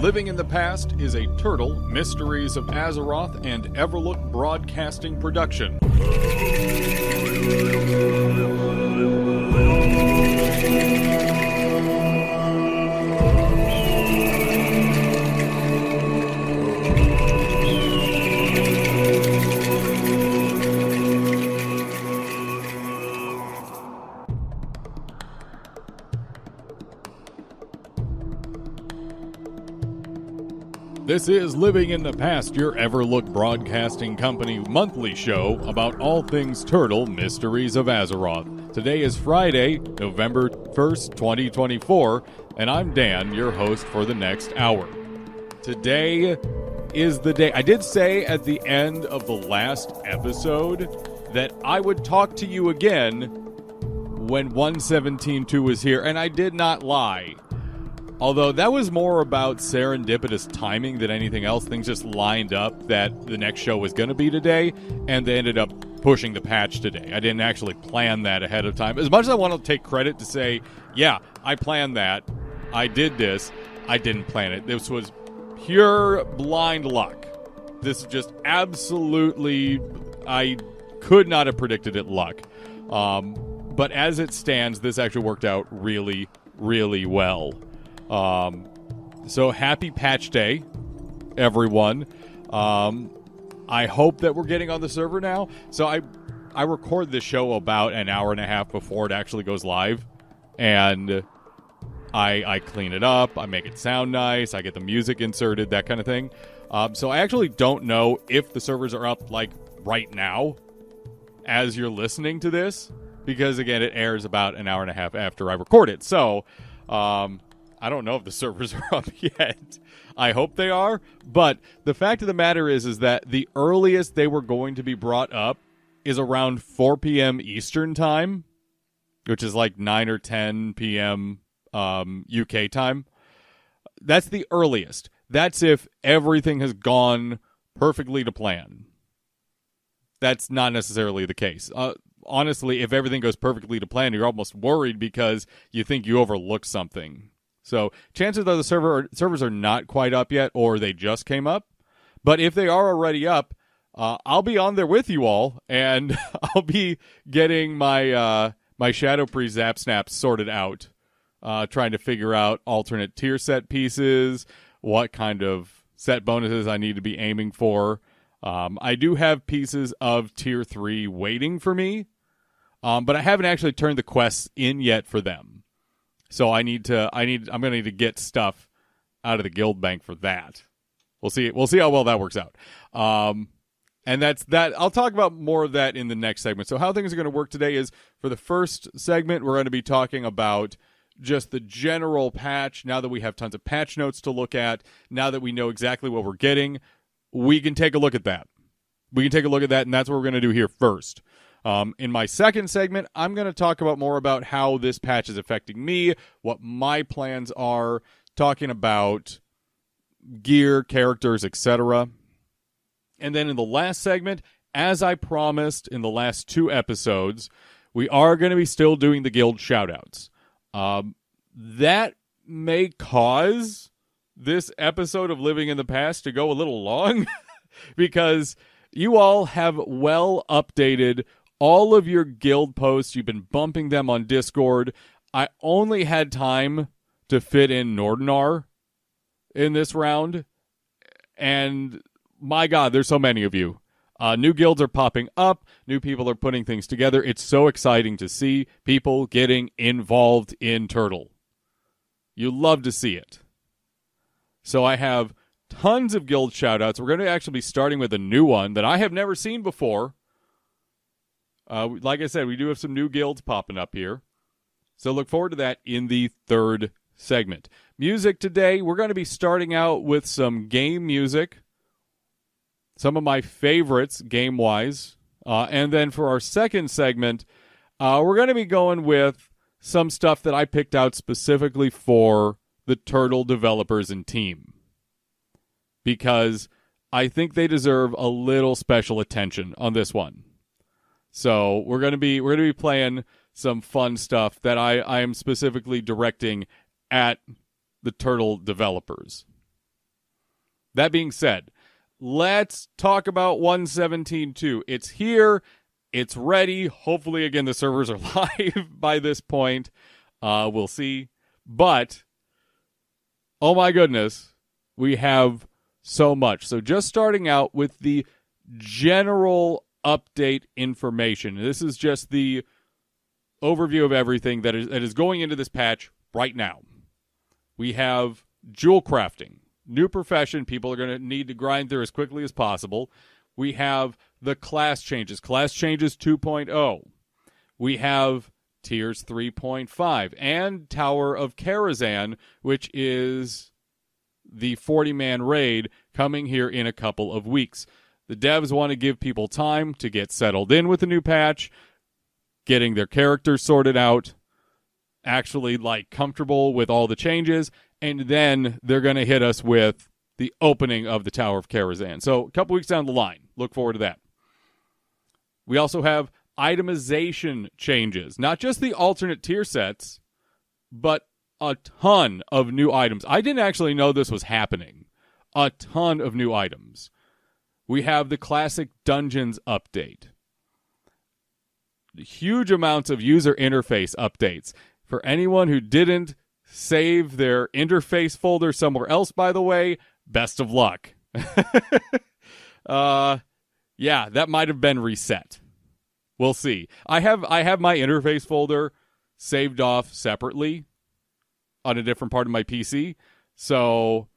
Living in the Past is a Turtle, Mysteries of Azeroth, and Everlook Broadcasting production. This is Living in the Past, your Everlook Broadcasting Company monthly show about all things Turtle, Mysteries of Azeroth. Today is Friday, November 1st, 2024, and I'm Dan, your host for the next hour. Today is the day. I did say at the end of the last episode that I would talk to you again when 117.2 was here, and I did not lie. Although that was more about serendipitous timing than anything else. Things just lined up that the next show was going to be today, and they ended up pushing the patch today. I didn't actually plan that ahead of time. As much as I want to take credit to say, yeah, I planned that, I did this, I didn't plan it. This was pure blind luck. This is just absolutely, I could not have predicted it luck. But as it stands, this actually worked out really, really well. So happy patch day, everyone. I hope that we're getting on the server now. So I record this show about an hour and a half before it actually goes live, and I clean it up, I make it sound nice, I get the music inserted, that kind of thing. So I actually don't know if the servers are up like right now as you're listening to this, because again, it airs about an hour and a half after I record it. So, I don't know if the servers are up yet. I hope they are. But the fact of the matter is that the earliest they were going to be brought up is around 4 p.m. Eastern time, which is like 9 or 10 p.m. UK time. That's the earliest. That's if everything has gone perfectly to plan. That's not necessarily the case. Honestly, if everything goes perfectly to plan, you're almost worried because you think you overlooked something. So chances are the servers are not quite up yet, or they just came up. But if they are already up, I'll be on there with you all, and I'll be getting my my Shadow Priest Zap Snaps sorted out, trying to figure out alternate tier set pieces, what kind of set bonuses I need to be aiming for. I do have pieces of tier 3 waiting for me, but I haven't actually turned the quests in yet for them. So I'm going to need to get stuff out of the guild bank for that. We'll see how well that works out. And that's that. I'll talk about more of that in the next segment. So how things are going to work today is, for the first segment, we're going to be talking about just the general patch. Now that we have tons of patch notes to look at, now that we know exactly what we're getting, we can take a look at that. And that's what we're going to do here first. In my second segment, I'm going to talk about more about how this patch is affecting me, what my plans are, talking about gear, characters, etc. And then in the last segment, as I promised in the last 2 episodes, we are going to be still doing the guild shoutouts. That may cause this episode of Living in the Past to go a little long because you all have well updated all of your guild posts. You've been bumping them on Discord. I only had time to fit in Nordinar in this round. And my God, there's so many of you. New guilds are popping up. New people are putting things together. It's so exciting to see people getting involved in Turtle. You love to see it. So I have tons of guild shoutouts. We're going to actually be starting with a new one that I have never seen before. Like I said, we do have some new guilds popping up here. So look forward to that in the third segment. Music today, we're going to be starting out with some game music. Some of my favorites game-wise. And then for our second segment, we're going to be going with some stuff that I picked out specifically for the Turtle developers and team. Because I think they deserve a little special attention on this one. So we're going to be playing some fun stuff that I am specifically directing at the Turtle developers. That being said, let's talk about 117.2. It's here. It's ready. Hopefully, again, the servers are live by this point. We'll see. But, oh my goodness, we have so much. So just starting out with the general update information. This is just the overview of everything that is going into this patch right now. We have jewel crafting. New profession people are going to need to grind through as quickly as possible. We have the class changes. Class changes 2.0. We have tiers 3.5 and Tower of Karazhan, which is the 40-man raid coming here in a couple of weeks. The devs want to give people time to get settled in with the new patch, getting their characters sorted out, actually comfortable with all the changes, and then they're going to hit us with the opening of the Tower of Karazhan. So a couple weeks down the line, look forward to that. We also have itemization changes, not just the alternate tier sets, but a ton of new items. I didn't actually know this was happening. A ton of new items. We have the classic dungeons update. Huge amounts of user interface updates. For anyone who didn't save their interface folder somewhere else, by the way, best of luck. Yeah, that might have been reset. We'll see. I have my interface folder saved off separately on a different part of my PC, so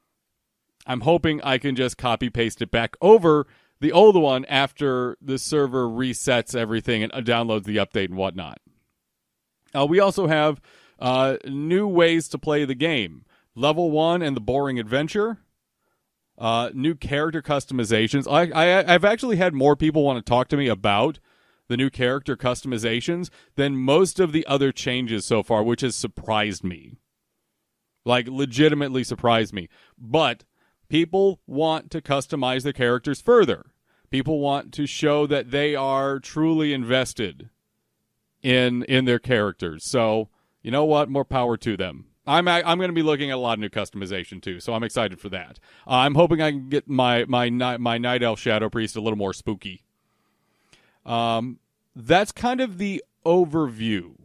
I'm hoping I can just copy paste it back over the old one after the server resets everything and downloads the update and whatnot. We also have new ways to play the game. Level 1 and the boring adventure. New character customizations. I've actually had more people want to talk to me about the new character customizations than most of the other changes so far, which has surprised me. Legitimately surprised me. But people want to customize their characters further. People want to show that they are truly invested in their characters. So, you know what? More power to them. I'm going to be looking at a lot of new customization too, so I'm excited for that. I'm hoping I can get my Night Elf Shadow Priest a little more spooky. That's kind of the overview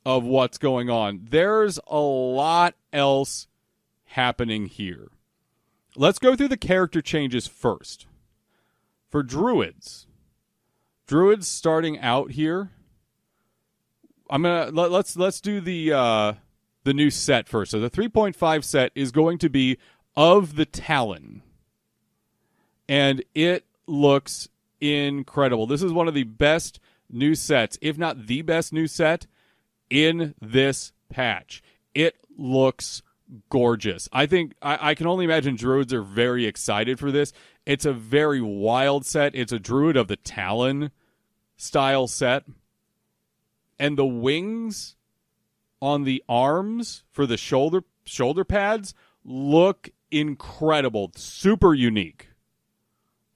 of what's going on. There's a lot else happening here. Let's go through the character changes first. For druids starting out here. Let's do the new set first. So the 3.5 set is going to be of the Talon, and it looks incredible. This is one of the best new sets, if not the best new set in this patch. It looks gorgeous. I think I can only imagine druids are very excited for this. It's a very wild set. It's a Druid of the Talon style set. And the wings on the arms for the shoulder pads look incredible. Super unique.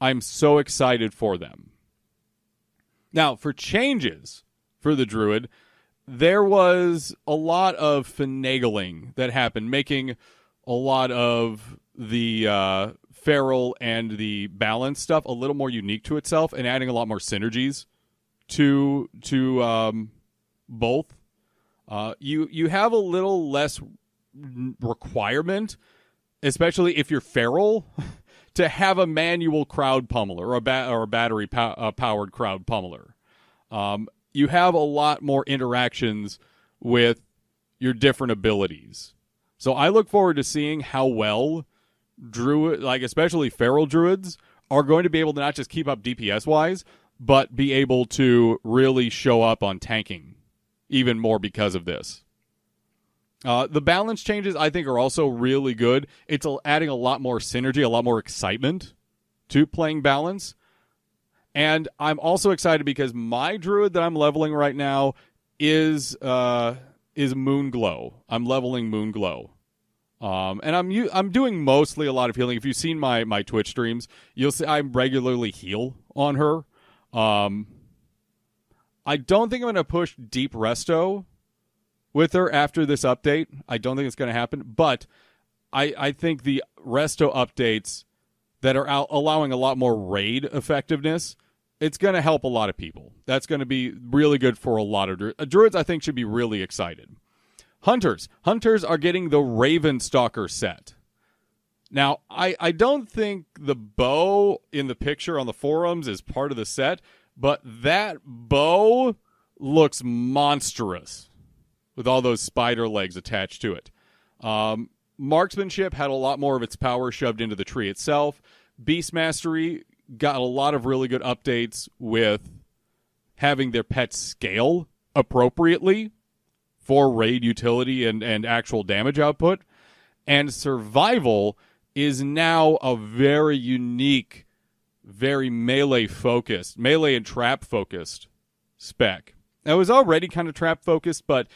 I'm so excited for them. Now, for changes for the Druid, there was a lot of finagling that happened, making a lot of the feral and the balance stuff a little more unique to itself and adding a lot more synergies to both. You have a little less requirement, especially if you're feral, to have a manual crowd pummeler or a battery powered crowd pummeler. You have a lot more interactions with your different abilities. So I look forward to seeing how well druid, especially feral druids, are going to be able to not just keep up DPS-wise, but be able to really show up on tanking even more because of this. The balance changes, I think, are also really good. It's adding a lot more synergy, a lot more excitement to playing balance. And I'm also excited because my druid that I'm leveling right now is Moonglow. I'm leveling Moonglow. And I'm doing mostly a lot of healing. If you've seen my Twitch streams, you'll see I regularly heal on her. I don't think I'm going to push Deep Resto with her after this update. I don't think it's going to happen. But I think the resto updates that are allowing a lot more raid effectiveness, it's going to help a lot of people. That's going to be really good for a lot of druids. I think should be really excited. Hunters are getting the Raven Stalker set. Now, I don't think the bow in the picture on the forums is part of the set, but that bow looks monstrous with all those spider legs attached to it. Marksmanship had a lot more of its power shoved into the tree itself. Beast Mastery got a lot of really good updates with having their pets scale appropriately for raid utility and actual damage output. And Survival is now a very unique, very melee-focused, melee and trap-focused spec. It was already kind of trap-focused, but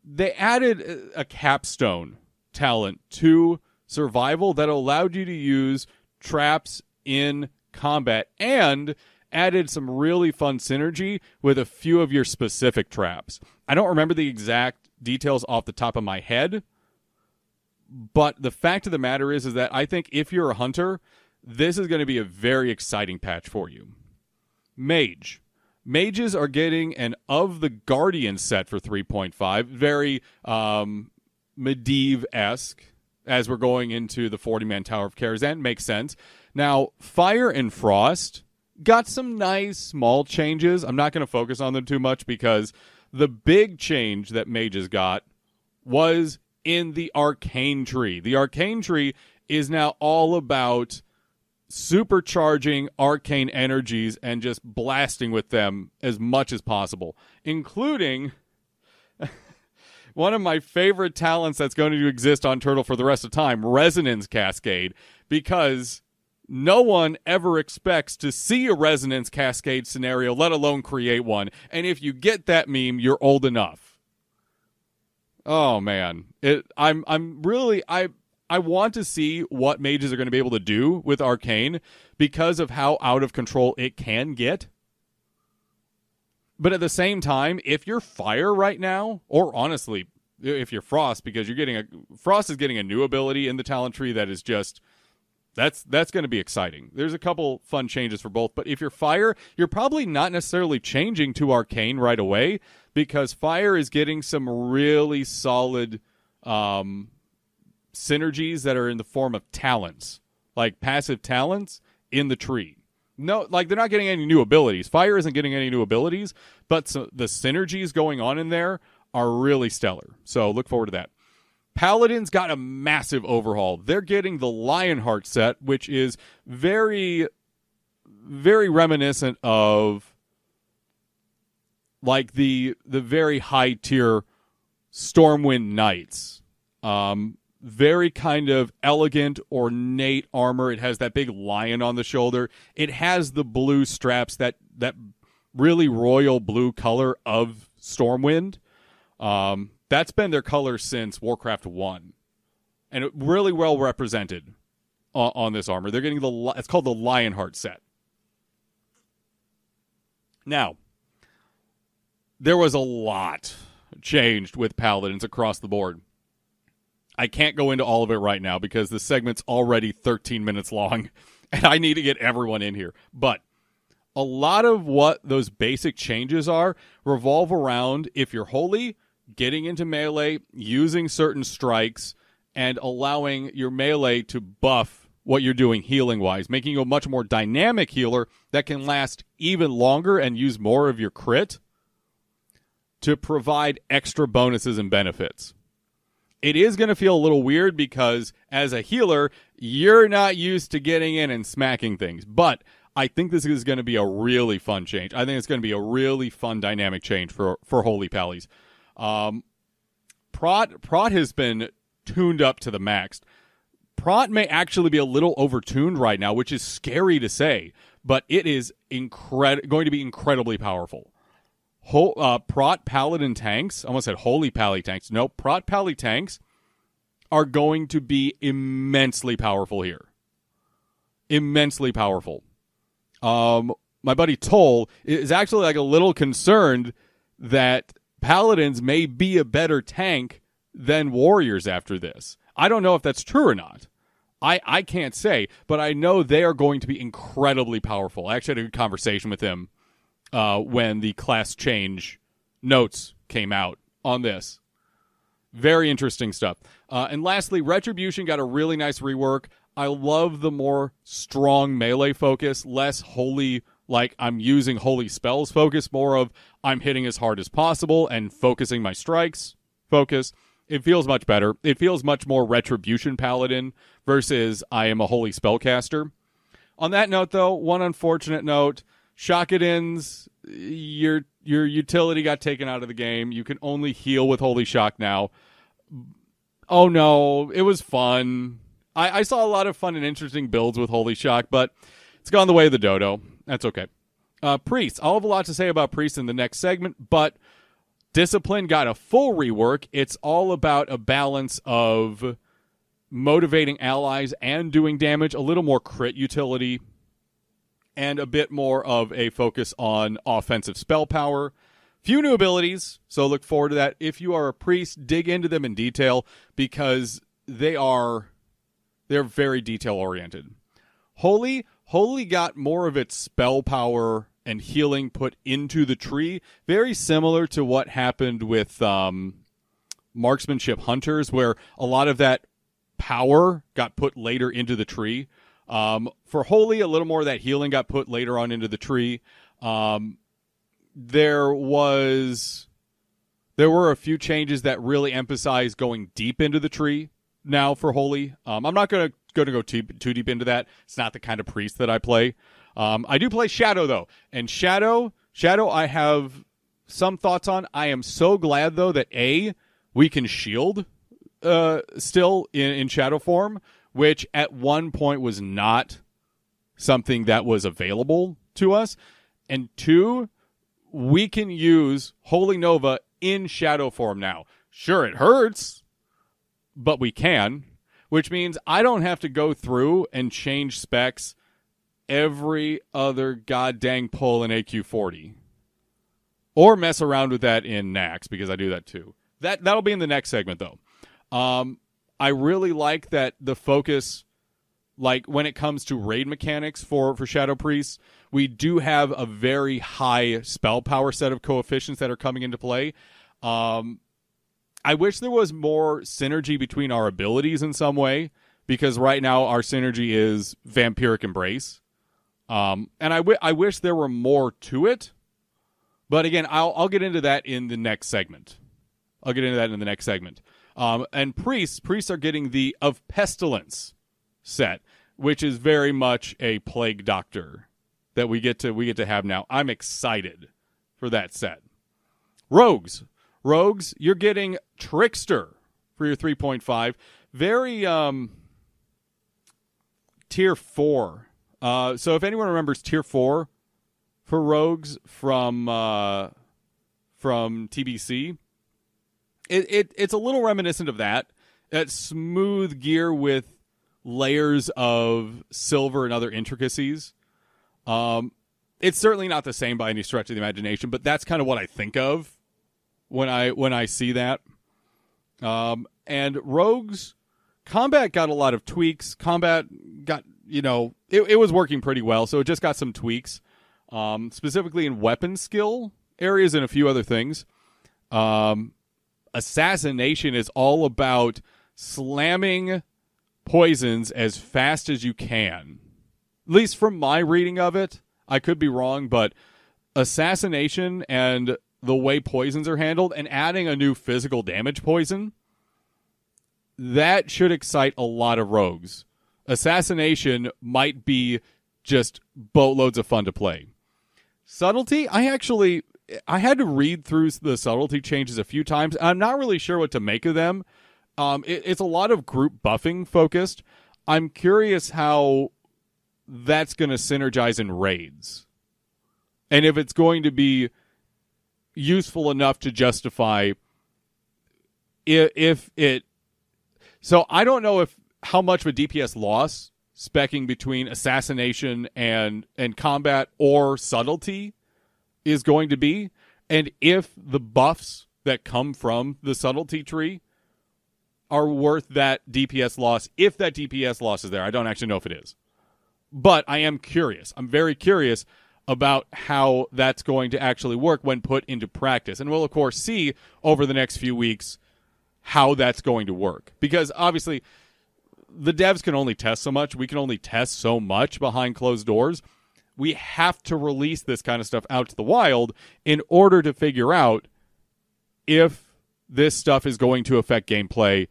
they added a capstone talent to Survival that allowed you to use traps in combat and added some really fun synergy with a few of your specific traps. I don't remember the exact details off the top of my head, but the fact of the matter is that I think if you're a hunter, this is going to be a very exciting patch for you. Mages are getting an Of the Guardian set for 3.5. Very Medivh-esque as we're going into the 40-man Tower of Karazhan. Makes sense. Now, Fire and Frost got some nice small changes. I'm not going to focus on them too much because the big change that Mages got was in the Arcane Tree. The Arcane Tree is now all about supercharging arcane energies and just blasting with them as much as possible, including one of my favorite talents that's going to exist on Turtle for the rest of time, Resonance Cascade, because no one ever expects to see a Resonance Cascade scenario, let alone create one. And if you get that meme, you're old enough. Oh man, I want to see what mages are going to be able to do with Arcane because of how out of control it can get. But at the same time, if you're Fire right now, or honestly, if you're Frost, because Frost is getting a new ability in the talent tree that is just, that's going to be exciting. There's a couple fun changes for both, but if you're Fire, you're probably not necessarily changing to Arcane right away because Fire is getting some really solid synergies that are in the form of talents, like passive talents in the tree. No, like they're not getting any new abilities. Fire isn't getting any new abilities, but the synergies going on in there are really stellar. So look forward to that. Paladins got a massive overhaul. They're getting the Lionheart set, which is very, very reminiscent of like the very high tier Stormwind Knights. Very kind of elegant, ornate armor. It has that big lion on the shoulder. It has the blue straps, that really royal blue color of Stormwind. That's been their color since Warcraft 1. And it really well represented on this armor. They're getting it's called the Lionheart set. Now, there was a lot changed with Paladins across the board. I can't go into all of it right now because the segment's already 13 minutes long, and I need to get everyone in here. But a lot of what those basic changes are revolve around, if you're holy, getting into melee, using certain strikes, and allowing your melee to buff what you're doing healing-wise, making you a much more dynamic healer that can last even longer and use more of your crit to provide extra bonuses and benefits. It is going to feel a little weird because as a healer, you're not used to getting in and smacking things. But I think this is going to be a really fun change. I think it's going to be a really fun dynamic change for Holy Pallies. Prot has been tuned up to the max. Prot may actually be a little overtuned right now, which is scary to say, but it is going to be incredibly powerful. Prot Paladin tanks, I almost said Holy Pally tanks. No, Prot Pally tanks are going to be immensely powerful here. Immensely powerful. My buddy Toll is actually like a little concerned that Paladins may be a better tank than warriors after this. I don't know if that's true or not. I can't say, but I know they are going to be incredibly powerful. I actually had a good conversation with him when the class change notes came out on this. Very interesting stuff. And lastly, Retribution got a really nice rework. I love the more strong melee focus, less holy, like I'm using holy spells focus, more of I'm hitting as hard as possible and focusing my strikes focus. It feels much better. It feels much more Retribution Paladin versus I am a holy spellcaster. On that note, though, one unfortunate note, Shockadins, your utility got taken out of the game. You can only heal with Holy Shock now. Oh no, it was fun. I saw a lot of fun and interesting builds with Holy Shock, but it's gone the way of the dodo. That's okay. Priests. I'll have a lot to say about Priests in the next segment, but Discipline got a full rework. It's all about a balance of motivating allies and doing damage, a little more crit utility, and a bit more of a focus on offensive spell power. Few new abilities, so look forward to that. If you are a priest, dig into them in detail because they're very detail-oriented. Holy got more of its spell power and healing put into the tree, very similar to what happened with Marksmanship Hunters, where a lot of that power got put later into the tree. For Holy, a little more of that healing got put later on into the tree. There were a few changes that really emphasize going deep into the tree now for Holy. I'm not going to go too deep into that. It's not the kind of priest that I play. I do play Shadow, though. And Shadow I have some thoughts on. I am so glad, though, that we can shield still in Shadow form, which at one point was not something that was available to us. And 2, we can use Holy Nova in Shadow form now. Sure, it hurts, but we can, which means I don't have to go through and change specs every other goddamn pull in AQ40. Or mess around with that in Nax, because I do that too. That'll be in the next segment, though. I really like that the focus, like when it comes to raid mechanics for Shadow Priests, we do have a very high spell power set of coefficients that are coming into play. I wish there was more synergy between our abilities in some way, because right now our synergy is Vampiric Embrace. And I wish there were more to it. But again, I'll get into that in the next segment. And priests are getting the Of Pestilence set, which is very much a Plague Doctor that we get to have now. I'm excited for that set. Rogues, you're getting Trickster for your 3.5. Very tier 4. So if anyone remembers tier 4 for Rogues from TBC, it's a little reminiscent of that. That smooth gear with layers of silver and other intricacies. It's certainly not the same by any stretch of the imagination, but that's kind of what I think of when I see that. And Rogues combat got a lot of tweaks. Combat got, it was working pretty well, so it just got some tweaks, specifically in weapon skill areas and a few other things. Assassination is all about slamming poisons as fast as you can. At least from my reading of it. I could be wrong, but assassination and the way poisons are handled and adding a new physical damage poison, that should excite a lot of rogues. Assassination might be just boatloads of fun to play. Subtlety, I had to read through the subtlety changes a few times. I'm not really sure what to make of them. It's a lot of group buffing focused. I'm curious how that's going to synergize in raids. And if it's going to be useful enough to justify if it... So I don't know how much of a DPS loss speccing between assassination and combat or subtlety is going to be, and if the buffs that come from the subtlety tree are worth that DPS loss, if that DPS loss is there. I don't actually know if it is. But I am curious. I'm very curious about how that's going to actually work when put into practice. And we'll, of course, see over the next few weeks how that's going to work. Because, obviously, the devs can only test so much. We can only test so much behind closed doors. We have to release this kind of stuff out to the wild in order to figure out if this stuff is going to affect gameplay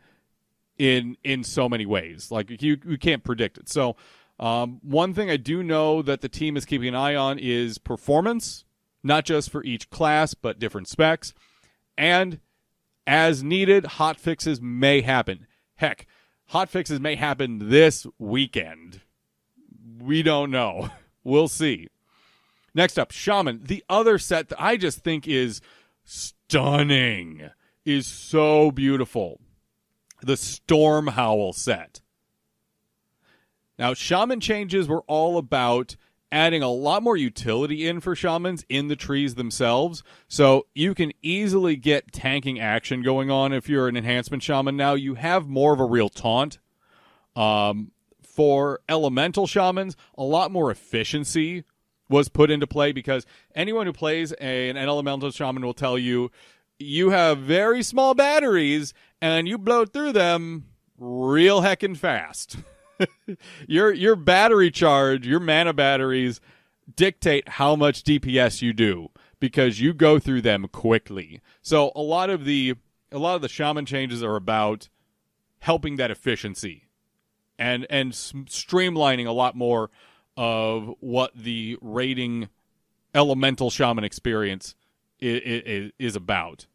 in so many ways. Like, you can't predict it. So, one thing I do know that the team is keeping an eye on is performance, not just for each class, but different specs. And as needed, hotfixes may happen. Heck, hotfixes may happen this weekend. We don't know. We'll see. Next up, Shaman. The other set that I just think is stunning, is so beautiful. The Storm Howl set. Now, Shaman changes were all about adding a lot more utility in for Shamans in the trees themselves. So you can easily get tanking action going on if you're an enhancement Shaman now. You have more of a real taunt. For elemental Shamans, a lot more efficiency was put into play because anyone who plays an elemental Shaman will tell you, you have very small batteries and you blow through them real heckin' fast. Your battery charge, your mana batteries dictate how much DPS you do because you go through them quickly. So a lot of the Shaman changes are about helping that efficiency and streamlining a lot more of what the raiding elemental Shaman experience is about.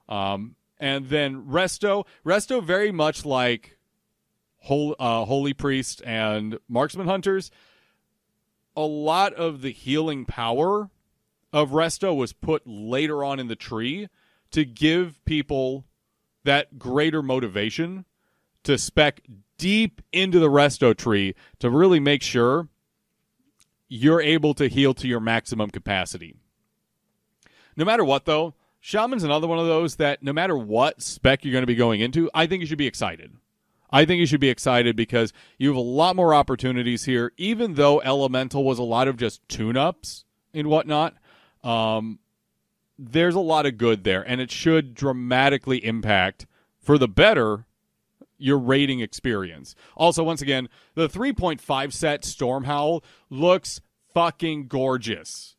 And then Resto very much like Holy Priest and Marksman Hunters, a lot of the healing power of Resto was put later on in the tree to give people that greater motivation to spec deep into the Resto tree to really make sure you're able to heal to your maximum capacity. No matter what, though, Shaman's another one of those that no matter what spec you're going to be going into, I think you should be excited. I think you should be excited because you have a lot more opportunities here, even though Elemental was a lot of just tune-ups and whatnot. There's a lot of good there, and it should dramatically impact, for the better, your raiding experience. Also, once again, the 3.5 set Storm Howl looks fucking gorgeous.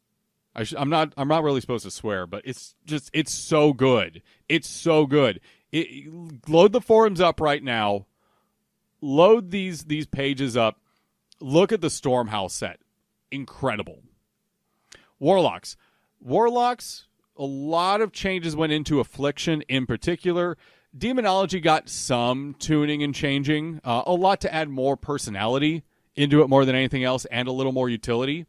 I'm not really supposed to swear, but it's so good. It's so good. Load the forums up right now. Load these pages up. Look at the Storm Howl set. Incredible. Warlocks, a lot of changes went into Affliction in particular. Demonology got some tuning and changing. A lot to add more personality into it more than anything else and a little more utility.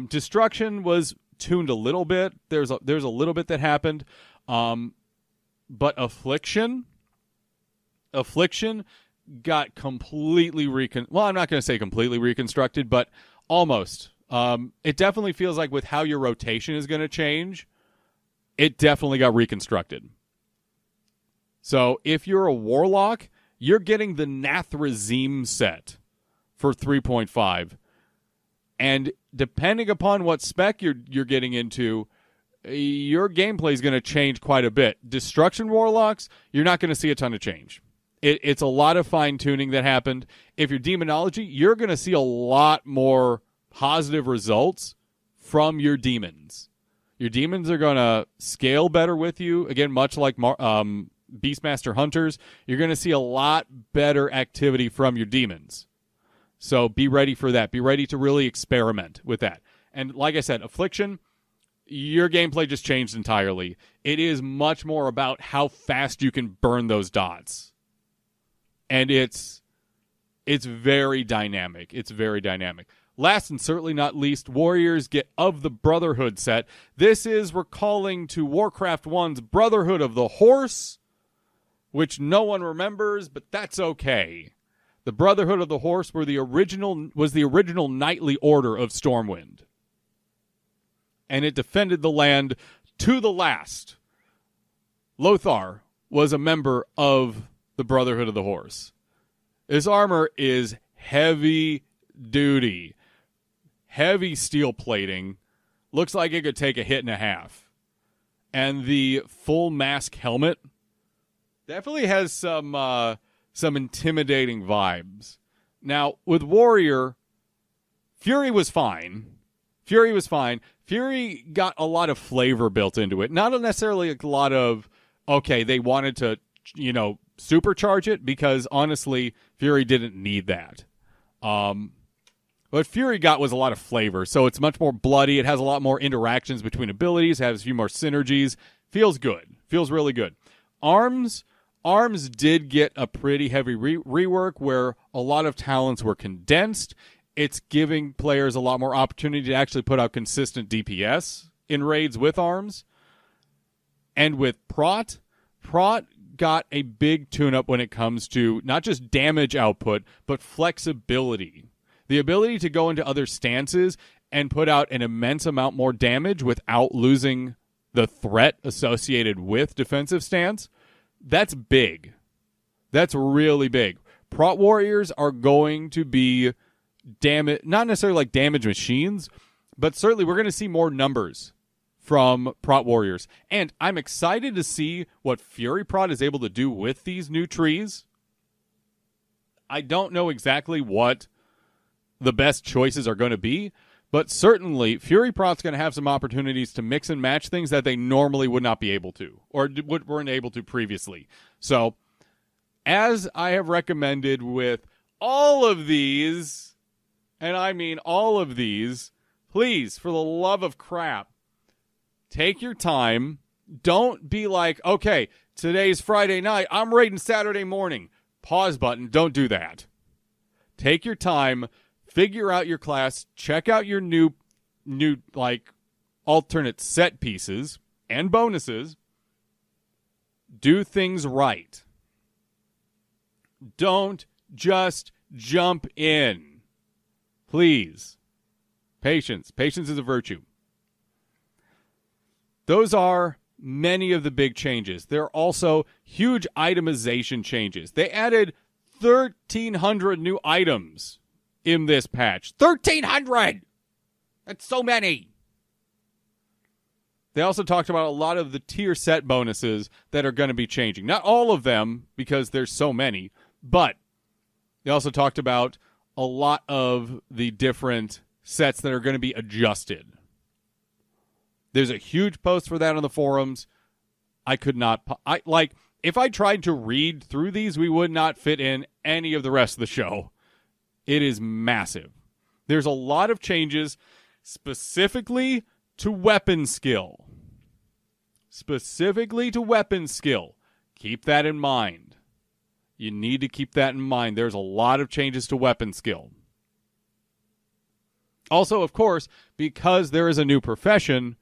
Destruction was tuned a little bit. There's a little bit that happened. But Affliction got completely well, I'm not going to say completely reconstructed, but almost. It definitely feels like with how your rotation is going to change, it definitely got reconstructed. So if you're a Warlock, you're getting the Nathrazim set for 3.5. And depending upon what spec you're getting into, your gameplay is going to change quite a bit. Destruction Warlocks, you're not going to see a ton of change. It's a lot of fine-tuning that happened. If you're Demonology, you're going to see a lot more positive results from your demons. Your demons are going to scale better with you. Again, much like Beastmaster Hunters, you're going to see a lot better activity from your demons. So be ready for that. Be ready to really experiment with that. And like I said, Affliction, your gameplay just changed entirely. It is much more about how fast you can burn those dots. And it's very dynamic. It's very dynamic. Last and certainly not least, Warriors get of the Brotherhood set. This is recalling to Warcraft 1's Brotherhood of the Horse, which no one remembers, but that's okay. The Brotherhood of the Horse was the original knightly order of Stormwind. And it defended the land to the last. Lothar was a member of the Brotherhood of the Horse. This armor is heavy duty. Heavy steel plating. Looks like it could take a hit and a half. And the full mask helmet definitely has some intimidating vibes. Now, with Warrior, Fury was fine. Fury got a lot of flavor built into it. Not necessarily a lot of, okay, they wanted to, supercharge it, because honestly, Fury didn't need that. What Fury got was a lot of flavor, so it's much more bloody. It has a lot more interactions between abilities, has a few more synergies. Feels good. Feels really good. Arms did get a pretty heavy rework where a lot of talents were condensed. It's giving players a lot more opportunity to actually put out consistent DPS in raids with arms. And with Prot got a big tune-up when it comes to not just damage output, but flexibility. The ability to go into other stances and put out an immense amount more damage without losing the threat associated with defensive stance. That's big. That's really big. Prot warriors are going to be not necessarily like damage machines, but certainly we're going to see more numbers from Prot warriors. And I'm excited to see what Fury Prot is able to do with these new trees. I don't know exactly what the best choices are going to be, but certainly Fury Prot's going to have some opportunities to mix and match things that they normally would not be able to, or weren't able to previously. So, as I have recommended with all of these, and I mean all of these, please, for the love of crap, take your time. Don't be like, okay, today's Friday night, I'm raiding Saturday morning. Pause button. Don't do that. Take your time. Figure out your class, check out your new alternate set pieces and bonuses. Do things right. Don't just jump in. Please. Patience. Patience is a virtue. Those are many of the big changes. There are also huge itemization changes. They added 1,300 new items in this patch. 1,300! That's so many! They also talked about a lot of the tier set bonuses that are going to be changing. Not all of them, because there's so many, but they also talked about a lot of the different sets that are going to be adjusted. There's a huge post for that on the forums. If I tried to read through these, we would not fit in any of the rest of the show. It is massive. There's a lot of changes specifically to weapon skill. Keep that in mind. You need to keep that in mind. There's a lot of changes to weapon skill. Also, of course, because there is a new profession,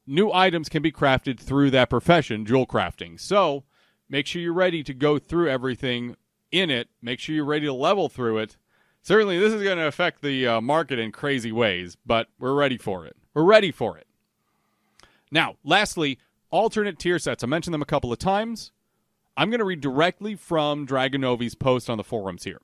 new items can be crafted through that profession, jewel crafting. So, make sure you're ready to go through everything in it. Make sure you're ready to level through it. Certainly, this is going to affect the market in crazy ways, but we're ready for it. Now, lastly, alternate tier sets. I mentioned them a couple of times. I'm going to read directly from Dragonovi's post on the forums here.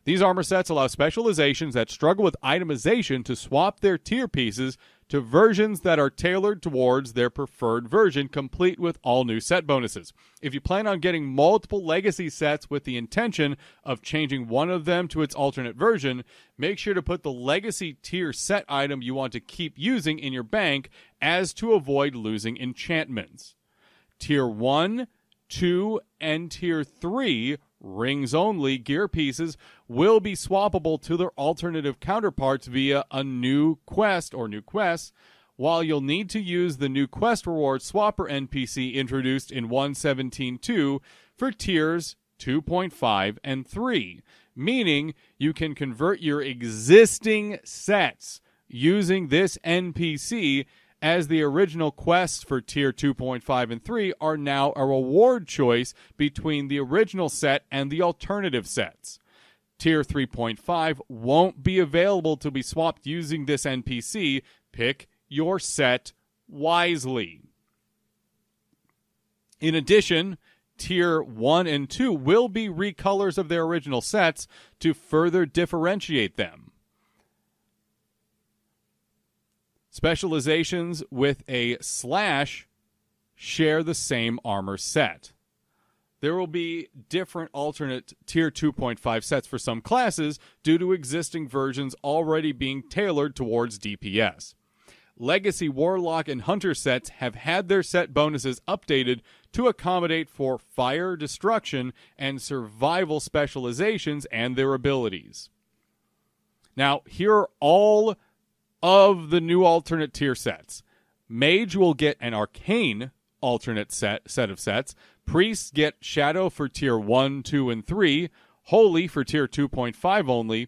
These armor sets allow specializations that struggle with itemization to swap their tier pieces to versions that are tailored towards their preferred version, complete with all new set bonuses. If you plan on getting multiple legacy sets with the intention of changing one of them to its alternate version, make sure to put the legacy tier set item you want to keep using in your bank as to avoid losing enchantments. Tier 1, 2, and Tier 3 rings only gear pieces will be swappable to their alternative counterparts via a new quest or new quests, while you'll need to use the new quest reward swapper NPC introduced in 1.17.2 for tiers 2.5 and 3, meaning you can convert your existing sets using this NPC, as the original quests for Tier 2.5 and 3 are now a reward choice between the original set and the alternative sets. Tier 3.5 won't be available to be swapped using this NPC. Pick your set wisely. In addition, Tier 1 and 2 will be recolors of their original sets to further differentiate them. Specializations with a slash share the same armor set. There will be different alternate Tier 2.5 sets for some classes due to existing versions already being tailored towards DPS. Legacy Warlock and Hunter sets have had their set bonuses updated to accommodate for fire, destruction, and survival specializations and their abilities. Now, here are all of the new alternate tier sets. Mage will get an Arcane alternate set of sets. Priests get Shadow for Tier 1, 2, and 3, Holy for Tier 2.5 only,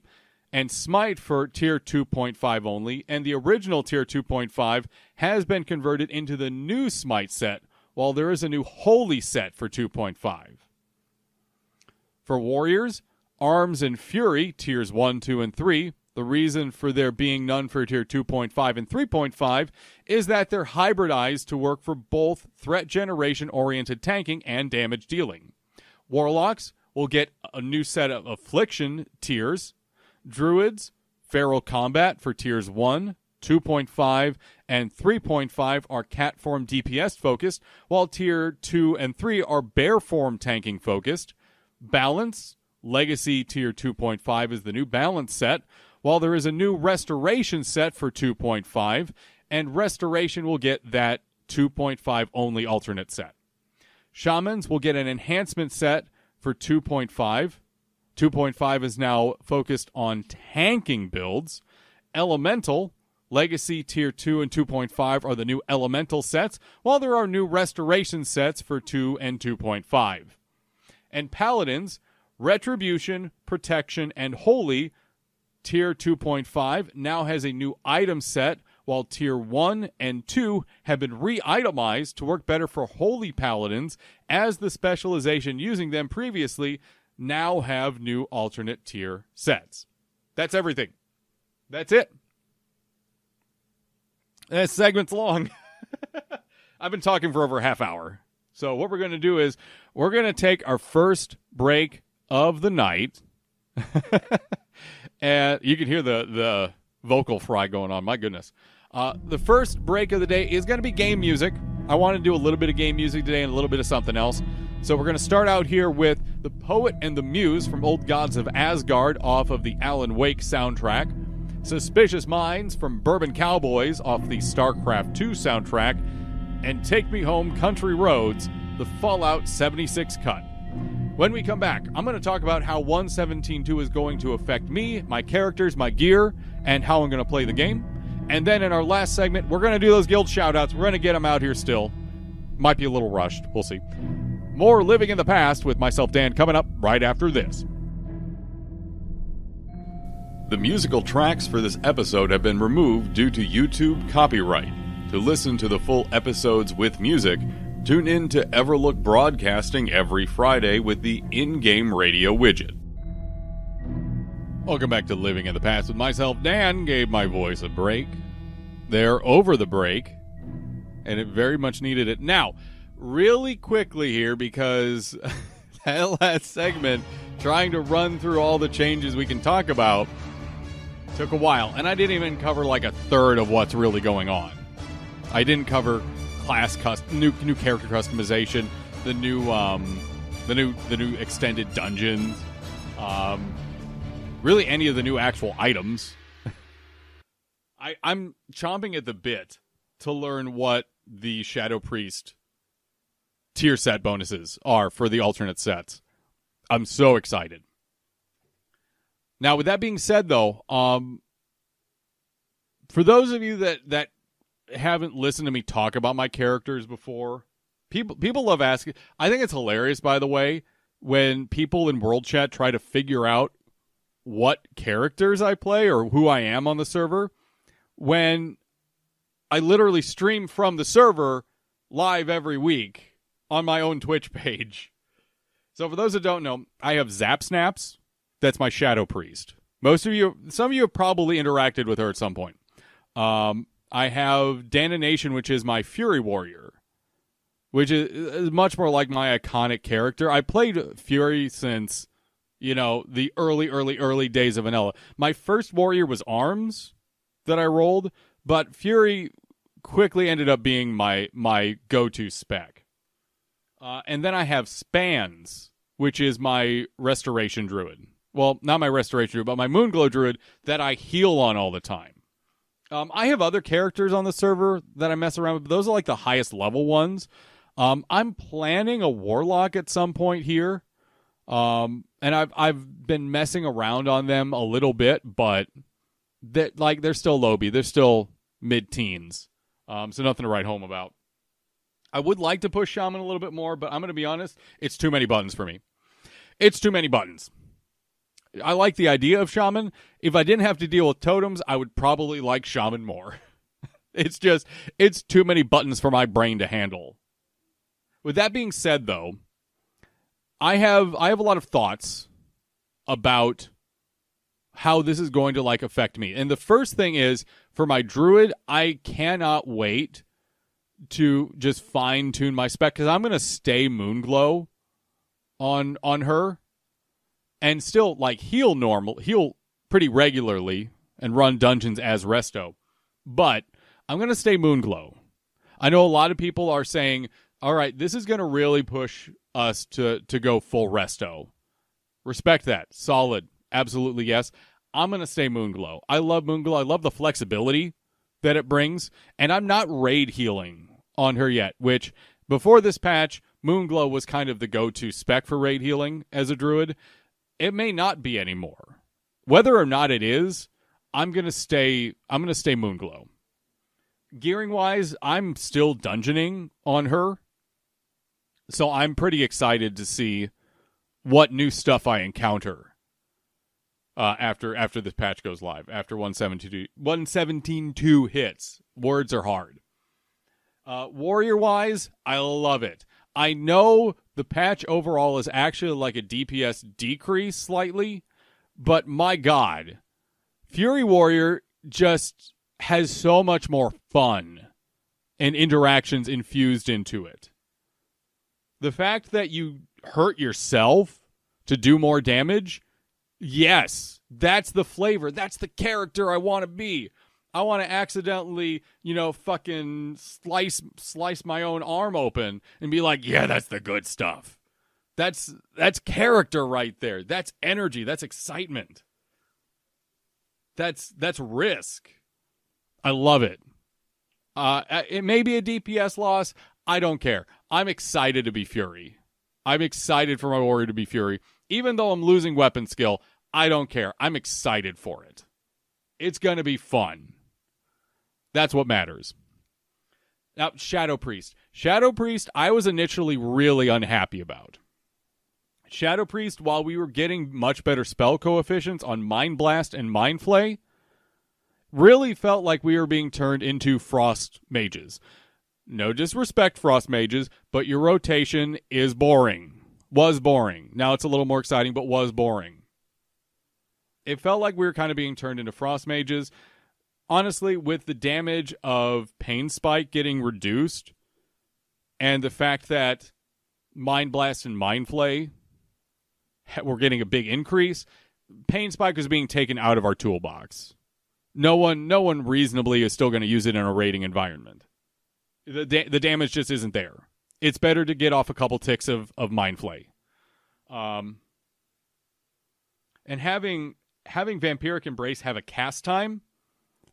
and Smite for Tier 2.5 only, and the original Tier 2.5 has been converted into the new Smite set, while there is a new Holy set for 2.5. For Warriors, Arms and Fury, Tiers 1, 2, and 3, the reason for there being none for Tier 2.5 and 3.5 is that they're hybridized to work for both threat generation-oriented tanking and damage dealing. Warlocks will get a new set of Affliction tiers. Druids, Feral Combat for Tiers 1, 2.5, and 3.5 are cat form DPS focused, while Tier 2 and 3 are bear form tanking focused. Balance, Legacy Tier 2.5 is the new Balance set, while there is a new Restoration set for 2.5, and Restoration will get that 2.5 only alternate set. Shamans will get an enhancement set for 2.5. 2.5 is now focused on tanking builds. Elemental, Legacy Tier 2 and 2.5 are the new Elemental sets, while there are new Restoration sets for 2 and 2.5. And Paladins, Retribution, Protection, and Holy, Tier 2.5 now has a new item set, while Tier 1 and 2 have been re-itemized to work better for Holy Paladins, as the specialization using them previously now have new alternate tier sets. That's everything. That's it. This segment's long. I've been talking for over a half hour. So what we're going to do is we're going to take our first break of the night. And you can hear the vocal fry going on. My goodness. The first break of the day is going to be game music. I want to do a little bit of game music today and a little bit of something else. So we're going to start out here with The Poet and the Muse from Old Gods of Asgard off of the Alan Wake soundtrack. Suspicious Minds from Bourbon Cowboys off the StarCraft II soundtrack. And Take Me Home Country Roads, the Fallout 76 cut. When we come back, I'm going to talk about how 1.17.2 is going to affect me, my characters, my gear, and how I'm going to play the game. And then in our last segment, we're going to do those guild shoutouts. We're going to get them out here still. Might be a little rushed. We'll see. More Living in the Past with myself, Dan, coming up right after this. The musical tracks for this episode have been removed due to YouTube copyright. To listen to the full episodes with music, tune in to Everlook Broadcasting every Friday with the in-game radio widget. Welcome back to Living in the Past with myself. Dan gave my voice a break. They're over the break, and it very much needed it. Now, really quickly here, because that last segment, trying to run through all the changes we can talk about, took a while, and I didn't even cover like a third of what's really going on. I didn't cover new character customization, the new extended dungeons, really any of the new actual items. I'm chomping at the bit to learn what the Shadow Priest tier set bonuses are for the alternate sets. I'm so excited. Now, with that being said, though, for those of you that haven't listened to me talk about my characters before, people love asking. I think it's hilarious, by the way, when people in World Chat try to figure out what characters I play or who I am on the server, when I literally stream from the server live every week on my own Twitch page. So for those that don't know, I have Zap Snaps. That's my Shadow Priest. Some of you have probably interacted with her at some point. I have Danonation, which is my Fury Warrior, which is much more like my iconic character. I played Fury since, the early days of vanilla. My first warrior was Arms that I rolled, but Fury quickly ended up being my go-to spec. And then I have Spans, which is my Restoration Druid. Well, not my Restoration Druid, but my Moonglow Druid that I heal on all the time. I have other characters on the server that I mess around with, but those are like the highest level ones. I'm planning a Warlock at some point here. And I've been messing around on them a little bit, but they're still lowbie. They're still mid-teens. So nothing to write home about. I would like to push Shaman a little bit more, but I'm going to be honest, it's too many buttons for me. It's too many buttons. I like the idea of Shaman. If I didn't have to deal with totems, I would probably like Shaman more. It's too many buttons for my brain to handle. With that being said, though, I have a lot of thoughts about how this is going to affect me. And the first thing is, for my Druid, I cannot wait to just fine-tune my spec, because I'm going to stay Moonglow on her and still heal pretty regularly and run dungeons as Resto. But I'm going to stay Moonglow. I know a lot of people are saying, all right, this is going to really push us to go full Resto. Respect that. Solid. Absolutely yes. I'm going to stay Moonglow. I love Moonglow. I love the flexibility that it brings. And I'm not raid healing on her yet, which before this patch, Moonglow was kind of the go-to spec for raid healing as a Druid. It may not be anymore. Whether or not it is, I'm going to stay Moonglow. Gearing-wise, I'm still dungeoning on her. So I'm pretty excited to see what new stuff I encounter after this patch goes live. After 117.2 hits. Words are hard. Warrior-wise, I love it. I know the patch overall is actually like a DPS decrease slightly, but my God, Fury Warrior just has so much more fun and interactions infused into it. The fact that you hurt yourself to do more damage, yes, that's the flavor. That's the character I want to be. I want to accidentally, fucking slice my own arm open and be like, yeah, that's the good stuff. That's character right there. That's energy. That's excitement. That's risk. I love it. It may be a DPS loss. I don't care. I'm excited to be Fury. I'm excited for my warrior to be Fury. Even though I'm losing weapon skill, I don't care. I'm excited for it. It's going to be fun. That's what matters. Now, Shadow Priest. Shadow Priest, I was initially really unhappy about. Shadow Priest, while we were getting much better spell coefficients on Mind Blast and Mind Flay, really felt like we were being turned into Frost Mages. No disrespect, Frost Mages, but your rotation is boring. Was boring. Now it's a little more exciting, but was boring. It felt like we were kind of being turned into Frost Mages. Honestly, with the damage of Pain Spike getting reduced, and the fact that Mind Blast and Mind Flay were getting a big increase, Pain Spike was being taken out of our toolbox. No one reasonably is still going to use it in a raiding environment. The damage just isn't there. It's better to get off a couple ticks of Mind Flay. And having Vampiric Embrace have a cast time,